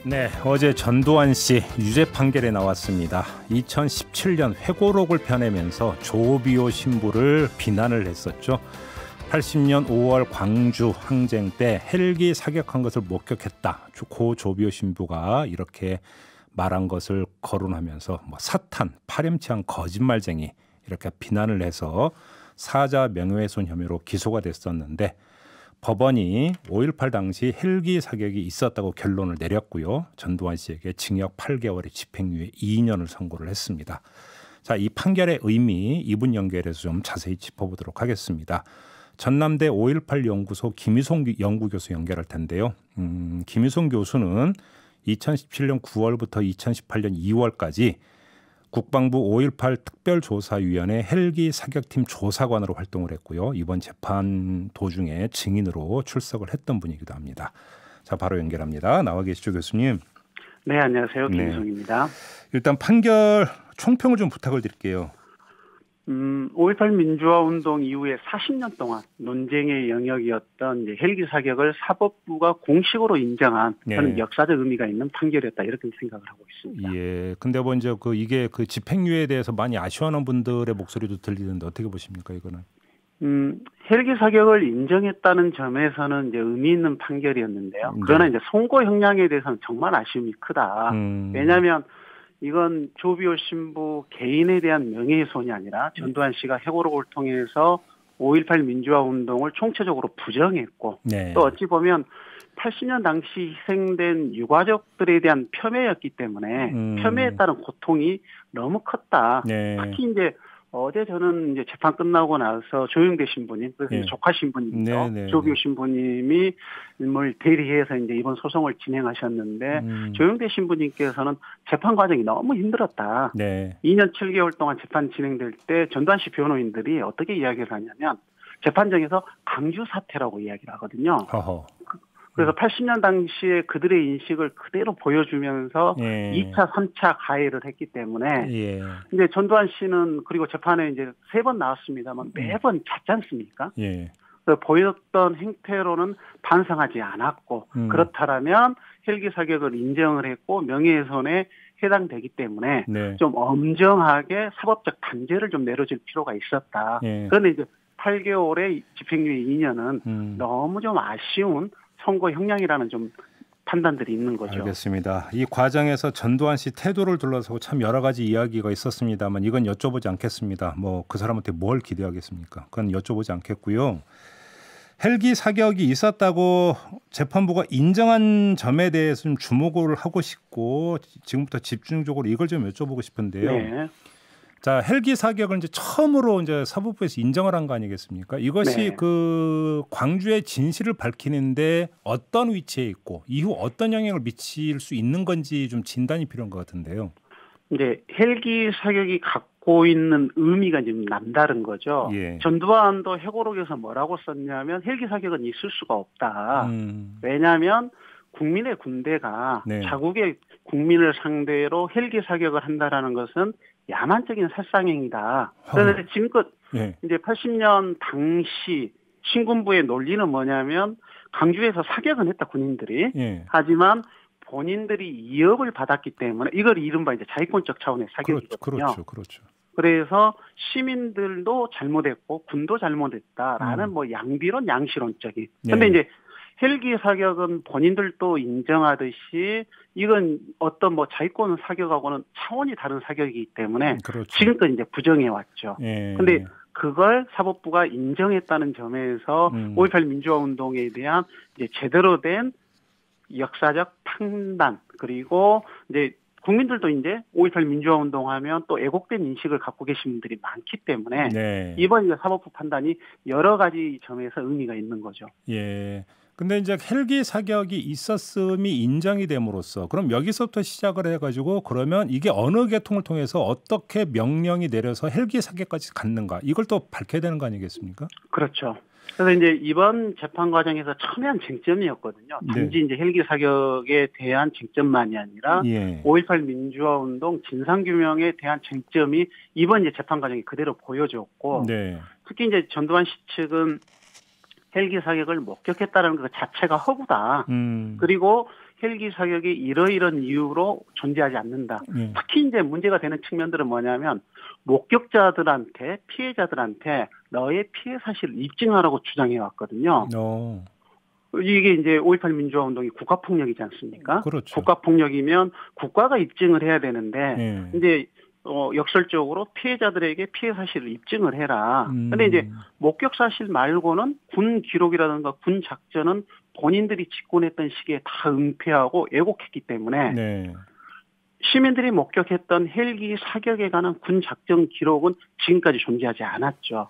네, 어제 전두환 씨 유죄 판결이 나왔습니다. 2017년 회고록을 펴내면서 조비오 신부를 비난을 했었죠. 80년 5월 광주 항쟁 때 헬기 사격한 것을 목격했다. 고 조비오 신부가 이렇게 말한 것을 거론하면서 사탄, 파렴치한 거짓말쟁이 이렇게 비난을 해서 사자 명예훼손 혐의로 기소가 됐었는데 법원이 5.18 당시 헬기 사격이 있었다고 결론을 내렸고요. 전두환 씨에게 징역 8개월의 집행유예 2년을 선고를 했습니다. 자, 이 판결의 의미 이분 연결해서 좀 자세히 짚어보도록 하겠습니다. 전남대 5.18 연구소 김유송 연구교수 연결할 텐데요. 김유송 교수는 2017년 9월부터 2018년 2월까지 국방부 5.18 특별조사위원회 헬기 사격팀 조사관으로 활동을 했고요. 이번 재판 도중에 증인으로 출석을 했던 분이기도 합니다. 자, 바로 연결합니다. 나와 계시죠, 교수님? 네, 안녕하세요. 김유성입니다. 일단 판결 총평을 좀 부탁을 드릴게요. 5.18 민주화운동 이후에 40년 동안 논쟁의 영역이었던 이제 헬기 사격을 사법부가 공식으로 인정한 저는 역사적 의미가 있는 판결이었다 이렇게 생각을 하고 있습니다. 예. 근데 이제 이게 집행유예에 대해서 많이 아쉬워하는 분들의 목소리도 들리는데 어떻게 보십니까, 이거는? 헬기 사격을 인정했다는 점에서는 이제 의미 있는 판결이었는데요. 그러나 이제 선고 형량에 대해서는 정말 아쉬움이 크다. 왜냐하면 이건 조비오 신부 개인에 대한 명예훼손이 아니라 전두환 씨가 회고록을 통해서 5.18 민주화운동을 총체적으로 부정했고 또 어찌 보면 80년 당시 희생된 유가족들에 대한 폄훼였기 때문에 폄훼에 따른 고통이 너무 컸다. 특히 이제 어제 저는 이제 재판 끝나고 나서 조영대 신부님, 그래서 조카 신부님이죠. 조비오 신부님이 뭘 대리해서 이제 이번 소송을 진행하셨는데 조영대 신부님께서는 재판 과정이 너무 힘들었다. 2년 7개월 동안 재판 진행될 때 전두환 씨 변호인들이 어떻게 이야기를 하냐면 재판정에서 강주 사태라고 이야기를 하거든요. 그래서 80년 당시에 그들의 인식을 그대로 보여주면서 2차, 3차 가해를 했기 때문에 이제 전두환 씨는 그리고 재판에 이제 3번 나왔습니다만 매번 잤지 않습니까? 보였던 행태로는 반성하지 않았고 그렇다면 헬기 사격을 인정을 했고 명예훼손에 해당되기 때문에 좀 엄정하게 사법적 단죄를 좀 내려줄 필요가 있었다. 그런데 이제 8개월의 집행유예 2년은 너무 좀 아쉬운 선고 형량이라는 좀 판단들이 있는 거죠. 알겠습니다. 이 과정에서 전두환 씨 태도를 둘러싸고 참 여러 가지 이야기가 있었습니다만 이건 여쭤보지 않겠습니다. 그 사람한테 뭘 기대하겠습니까? 그건 여쭤보지 않겠고요. 헬기 사격이 있었다고 재판부가 인정한 점에 대해서 좀 주목을 하고 싶고 지금부터 집중적으로 이걸 좀 여쭤보고 싶은데요. 자, 헬기 사격을 이제 처음으로 이제 사법부에서 인정을 한 거 아니겠습니까? 이것이 광주의 진실을 밝히는데 어떤 위치에 있고 이후 어떤 영향을 미칠 수 있는 건지 좀 진단이 필요한 것 같은데요. 이제 헬기 사격이 갖고 있는 의미가 좀 남다른 거죠. 전두환도 회고록에서 뭐라고 썼냐면 헬기 사격은 있을 수가 없다. 왜냐하면 국민의 군대가 자국의 국민을 상대로 헬기 사격을 한다라는 것은 야만적인 살상행위다. 그런데 지금껏 이제 80년 당시 신군부의 논리는 뭐냐면 강주에서 사격은 했다 군인들이. 하지만 본인들이 위협을 받았기 때문에 이걸 이른바 이제 자위권적 차원의 사격이거든요. 그렇죠. 그래서 시민들도 잘못했고 군도 잘못했다라는 양비론 양시론적인. 근데 이제 헬기 사격은 본인들도 인정하듯이 이건 어떤 자위권 사격하고는 차원이 다른 사격이기 때문에 지금껏 이제 부정해 왔죠. 근데 그걸 사법부가 인정했다는 점에서 5.18 민주화 운동에 대한 이제 제대로 된 역사적 판단 그리고 이제 국민들도 이제 5.18 민주화 운동하면 또 애국된 인식을 갖고 계신 분들이 많기 때문에 이번 사법부 판단이 여러 가지 점에서 의미가 있는 거죠. 근데 이제 헬기 사격이 있었음이 인정이 됨으로써 그럼 여기서부터 시작을 해가지고 그러면 이게 어느 계통을 통해서 어떻게 명령이 내려서 헬기 사격까지 갔는가 이걸 또 밝혀야 되는 거 아니겠습니까? 그렇죠. 그래서 이제 이번 재판 과정에서 첨예한 쟁점이었거든요. 단지 이제 헬기 사격에 대한 쟁점만이 아니라 5.18 민주화 운동 진상규명에 대한 쟁점이 이번 이제 재판 과정에 그대로 보여줬고 특히 이제 전두환 씨 측은 헬기 사격을 목격했다는 것 자체가 허구다. 그리고 헬기 사격이 이러이런 이유로 존재하지 않는다. 특히 이제 문제가 되는 측면들은 뭐냐면 목격자들한테 피해자들한테 너의 피해 사실을 입증하라고 주장해 왔거든요. 이게 이제 5.18 민주화 운동이 국가폭력이지 않습니까? 그렇죠. 국가폭력이면 국가가 입증을 해야 되는데 이제 역설적으로 피해자들에게 피해 사실을 입증을 해라. 근데 이제 목격 사실 말고는 군 기록이라든가 군 작전은 본인들이 집권했던 시기에 다 은폐하고 왜곡했기 때문에 시민들이 목격했던 헬기 사격에 관한 군 작전 기록은 지금까지 존재하지 않았죠.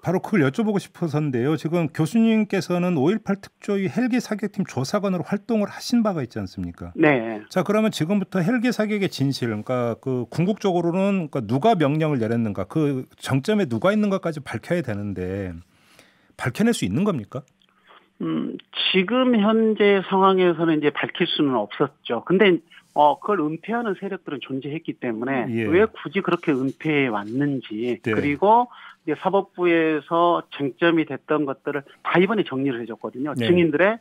바로 그걸 여쭤보고 싶어서인데요. 지금 교수님께서는 5.18 특조위 헬기 사격팀 조사관으로 활동을 하신 바가 있지 않습니까? 네. 자, 그러면 지금부터 헬기 사격의 진실, 그러니까 그 궁극적으로는 그러니까 누가 명령을 내렸는가, 그 정점에 누가 있는가까지 밝혀야 되는데 밝혀낼 수 있는 겁니까? 지금 현재 상황에서는 이제 밝힐 수는 없었죠. 근데 그걸 은폐하는 세력들은 존재했기 때문에 왜 굳이 그렇게 은폐해 왔는지 그리고 이제 사법부에서 쟁점이 됐던 것들을 다 이번에 정리를 해줬거든요. 증인들의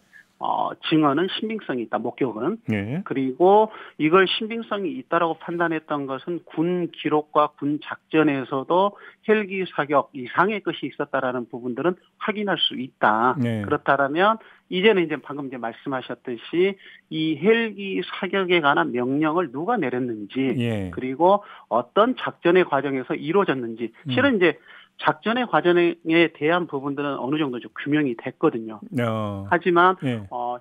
증언은 신빙성이 있다. 목격은. 그리고 이걸 신빙성이 있다라고 판단했던 것은 군 기록과 군 작전에서도 헬기 사격 이상의 것이 있었다라는 부분들은 확인할 수 있다. 그렇다면 이제는 이제 방금 이제 말씀하셨듯이 이 헬기 사격에 관한 명령을 누가 내렸는지 그리고 어떤 작전의 과정에서 이루어졌는지 실은 이제 작전의 과정에 대한 부분들은 어느 정도 좀 규명이 됐거든요. 하지만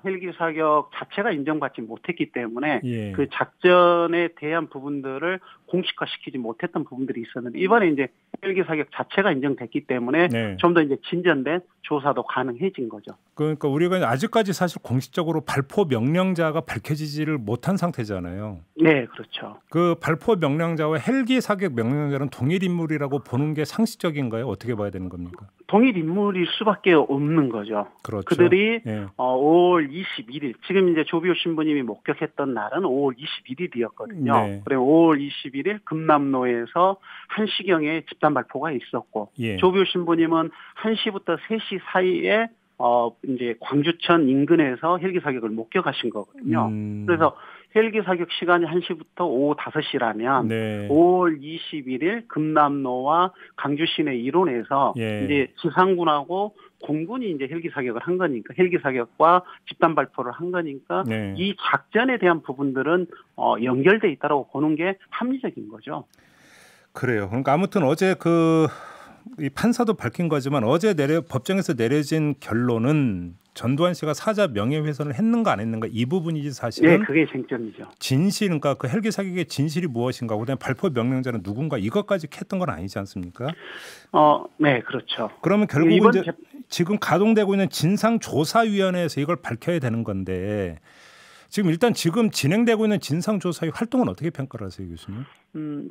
헬기 사격 자체가 인정받지 못했기 때문에 그 작전에 대한 부분들을 공식화시키지 못했던 부분들이 있었는데 이번에 이제 헬기 사격 자체가 인정됐기 때문에 좀 더 이제 진전된 조사도 가능해진 거죠. 그러니까 우리가 아직까지 사실 공식적으로 발포 명령자가 밝혀지지를 못한 상태잖아요. 네, 그렇죠. 그 발포 명령자와 헬기 사격 명령자는 동일 인물이라고 보는 게 상식적인가요? 어떻게 봐야 되는 겁니까? 동일 인물일 수밖에 없는 거죠. 그렇죠. 그들이 5월 21일 지금 이제 조비오 신부님이 목격했던 날은 5월 21일이었거든요. 그래 5월 21일 금남로에서 1시경에 집단 발포가 있었고 조비오 신부님은 1시부터 3시 사이에 이제 광주천 인근에서 헬기 사격을 목격하신 거거든요. 그래서 헬기 사격 시간이 1시부터 오후 5시라면 5월 21일 금남로와 강주 시내 일원에서 이제 지상군하고 공군이 이제 헬기 사격을 한 거니까 헬기 사격과 집단 발포를 한 거니까 이 작전에 대한 부분들은 연결돼 있다라고 보는 게 합리적인 거죠. 그래요. 그러니까 아무튼 어제 이 판사도 밝힌 거지만 어제 법정에서 내려진 결론은 전두환 씨가 사자 명예훼손을 했는가 안 했는가 이 부분이지 사실은. 네, 그게 쟁점이죠. 진실, 그러니까 그 헬기 사격의 진실이 무엇인가, 그다음에 발포 명령자는 누군가 이것까지 했던 건 아니지 않습니까? 네, 그렇죠. 그러면 결국은 이제 지금 가동되고 있는 진상조사위원회에서 이걸 밝혀야 되는 건데 지금 일단 진행되고 있는 진상조사의 활동은 어떻게 평가를 하세요, 교수님?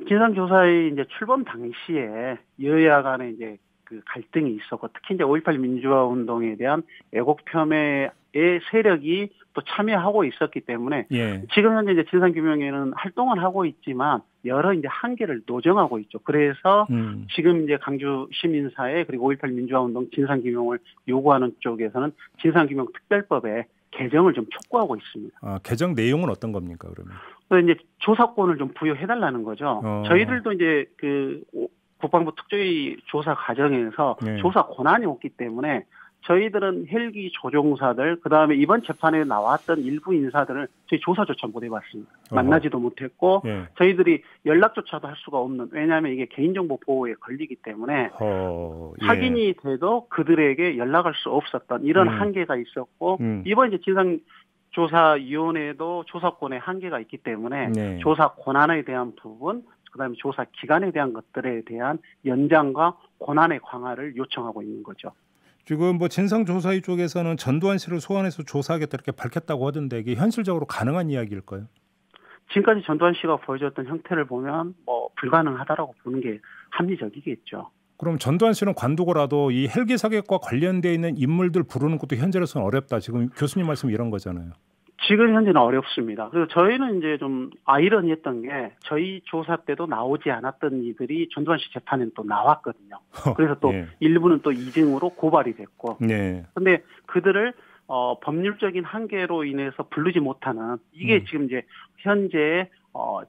진상조사의 이제 출범 당시에 여야 간에 이제 그 갈등이 있었고 특히 이제 5.18 민주화 운동에 대한 왜곡 폄훼의 세력이 또 참여하고 있었기 때문에 지금 현재 이제 진상규명에는 활동은 하고 있지만 여러 이제 한계를 노정하고 있죠. 그래서 지금 이제 강주 시민사회 그리고 5.18 민주화 운동 진상규명을 요구하는 쪽에서는 진상규명 특별법에 개정을 좀 촉구하고 있습니다. 개정 내용은 어떤 겁니까, 그러면? 그래서 이제 조사권을 좀 부여해달라는 거죠. 저희들도 이제 그 국방부 특조위 조사 과정에서 조사 권한이 없기 때문에 저희들은 헬기 조종사들 그다음에 이번 재판에 나왔던 일부 인사들을 저희 조사조차 못 해봤습니다. 만나지도 못했고 저희들이 연락조차도 할 수가 없는, 왜냐하면 이게 개인정보 보호에 걸리기 때문에 확인이 돼도 그들에게 연락할 수 없었던 이런 한계가 있었고 이번 이제 진상조사위원회도 조사권에 한계가 있기 때문에 조사 권한에 대한 부분 그다음에 조사 기간에 대한 것들에 대한 연장과 권한의 강화를 요청하고 있는 거죠. 지금 뭐 진상조사위 쪽에서는 전두환 씨를 소환해서 조사하겠다 이렇게 밝혔다고 하던데 이게 현실적으로 가능한 이야기일까요? 지금까지 전두환 씨가 보여줬던 형태를 보면 뭐 불가능하다라고 보는 게 합리적이겠죠. 그럼 전두환 씨는 관두고라도 이 헬기 사격과 관련되어 있는 인물들 부르는 것도 현재로서는 어렵다. 지금 교수님 말씀 이런 거잖아요. 지금 현재는 어렵습니다. 그래서 저희는 이제 좀 아이러니했던 게 저희 조사 때도 나오지 않았던 이들이 전두환 씨 재판에는 또 나왔거든요. 그래서 또 일부는 또 이중으로 고발이 됐고. 근데 그들을 법률적인 한계로 인해서 부르지 못하는 이게 지금 이제 현재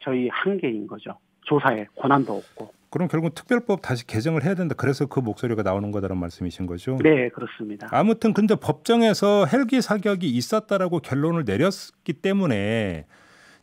저희 한계인 거죠. 조사에 권한도 없고. 그럼 결국 특별법 다시 개정을 해야 된다. 그래서 그 목소리가 나오는 거다라는 말씀이신 거죠? 네, 그렇습니다. 아무튼 근데 법정에서 헬기 사격이 있었다라고 결론을 내렸기 때문에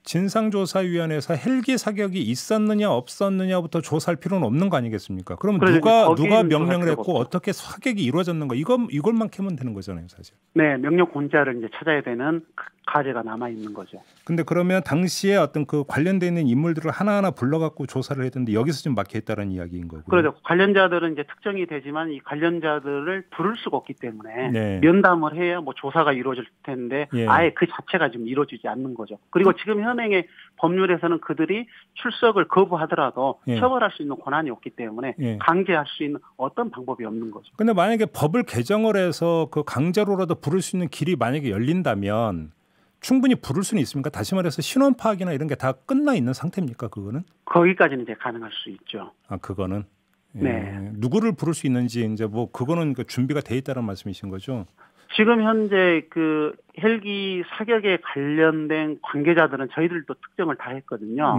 진상조사위원회에서 헬기 사격이 있었느냐 없었느냐부터 조사할 필요는 없는 거 아니겠습니까? 그럼 누가 명령을 했고 어떻게 사격이 이루어졌는가 이걸만 캐면 되는 거잖아요, 사실. 네, 명령권자를 이제 찾아야 되는 과제가 남아 있는 거죠. 근데 그러면 당시에 어떤 그 관련돼 있는 인물들을 하나하나 불러갖고 조사를 해야 되는데 여기서 좀 막혀 있다는 이야기인 거고요. 그렇죠. 관련자들은 이제 특정이 되지만 이 관련자들을 부를 수가 없기 때문에 네. 면담을 해야 뭐 조사가 이루어질 텐데 예. 아예 그 자체가 지금 이루어지지 않는 거죠. 그리고 지금 현행의 법률에서는 그들이 출석을 거부하더라도 예. 처벌할 수 있는 권한이 없기 때문에 예. 강제할 수 있는 어떤 방법이 없는 거죠. 근데 만약에 법을 개정을 해서 그 강제로라도 부를 수 있는 길이 만약에 열린다면 충분히 부를 수는 있습니까? 다시 말해서 신원 파악이나 이런 게 다 끝나 있는 상태입니까? 그거는? 거기까지는 이제 가능할 수 있죠. 아, 그거는. 예. 네. 누구를 부를 수 있는지 이제 뭐 그거는 준비가 돼 있다는 말씀이신 거죠? 지금 현재 그 헬기 사격에 관련된 관계자들은 저희들도 특정을 다 했거든요.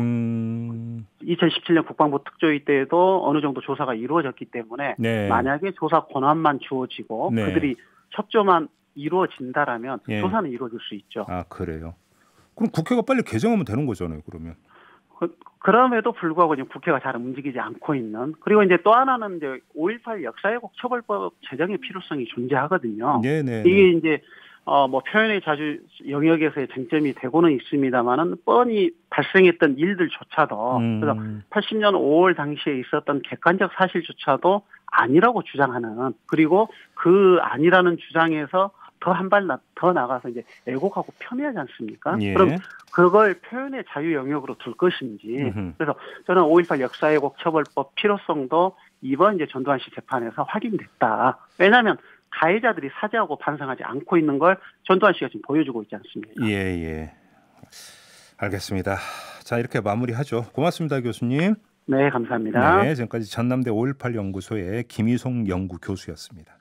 2017년 국방부 특조위 때에도 어느 정도 조사가 이루어졌기 때문에 네. 만약에 조사 권한만 주어지고 네. 그들이 협조만 이루어진다라면 예. 조사는 이루어질 수 있죠. 아, 그래요? 그럼 국회가 빨리 개정하면 되는 거잖아요, 그러면. 그럼에도 불구하고 지금 국회가 잘 움직이지 않고 있는, 그리고 이제 또 하나는 이제 5.18 역사회복 처벌법 제정의 필요성이 존재하거든요. 네네. 이게 이제 뭐 표현의 자유 영역에서의 쟁점이 되고는 있습니다만은 뻔히 발생했던 일들조차도 그래서 80년 5월 당시에 있었던 객관적 사실조차도 아니라고 주장하는, 그리고 그 아니라는 주장에서 더 한 발 더 나가서 이제 애곡하고 폄훼하지 않습니까? 예. 그럼 그걸 표현의 자유 영역으로 둘 것인지. 그래서 저는 5.18 역사회복 처벌법 필요성도 이번 이제 전두환 씨 재판에서 확인됐다. 왜냐하면 가해자들이 사죄하고 반성하지 않고 있는 걸 전두환 씨가 지금 보여주고 있지 않습니까? 예. 알겠습니다. 자, 이렇게 마무리하죠. 고맙습니다, 교수님. 네, 감사합니다. 네, 지금까지 전남대 5.18 연구소의 김희송 연구교수였습니다.